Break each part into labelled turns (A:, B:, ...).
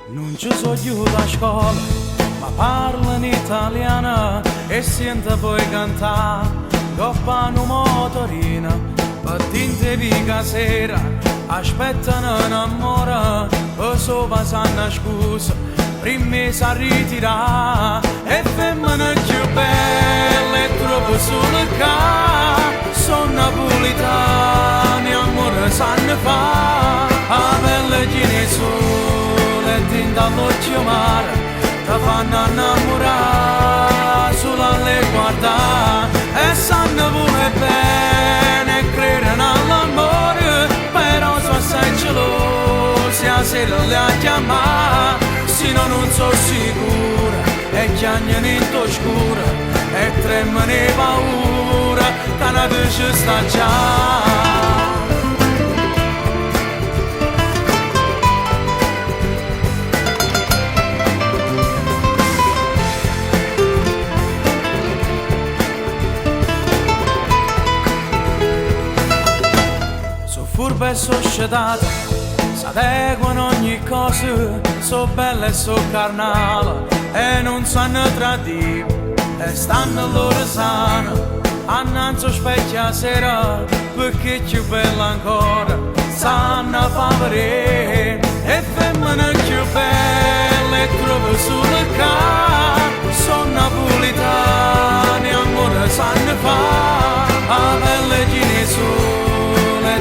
A: Non ci so io da scuola, ma parlo in italiano e sento poi cantare. Coppano motorina, battinte di casera, aspettano un amore, poi sopra sanno scusa, prima si ritirare. E femmine più belle troppo sulle ca, sono napolitani, amore sanno fa, a belle ghine sole, tinta all'occhio mare, ti fanno innamorare, solo a le guardare. E sanno pure bene, credono all'amore, però sono assai gelosi, a sera le a chiamare, se no non sono sicura, e chiagnano in oscura, e tremano di paura, che una dice sta già. Furbe e società s'adeguano ogni cosa, so belle e so carnale e non sanno tradire e stanno loro sano annanzi specchia sera perché più bella ancora sanno favorire. E femmine più belle trovo sulle ca, sono napolitani, amore sanno fa, a belle ghine sole,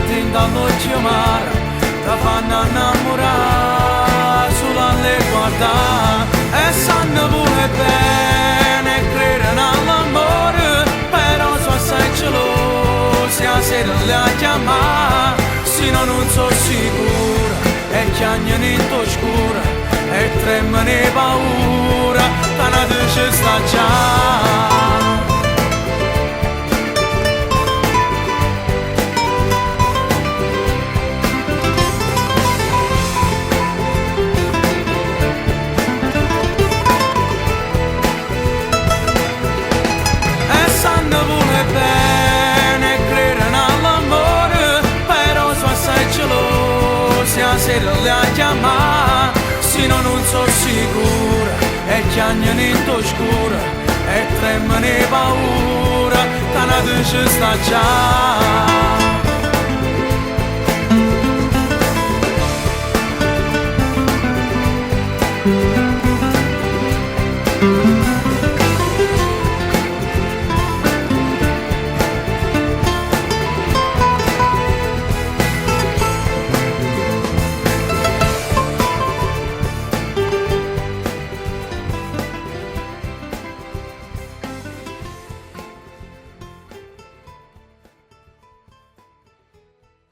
A: tinta all'occhio mare, ti fanno innamorare, solo a le guardare. E sanno pure bene, credono all'amore, però sono assai gelosi, a sera le a chiamare, se no non sono sicura, e chiagnano in oscura, e tremano di paura, che una dice sta già. Bene, credono all'amore, però sono assai gelosi, a sera le a chiamare, se no non sono sicura, e chiagnano in oscura, e tremano di paura, che una dice sta già.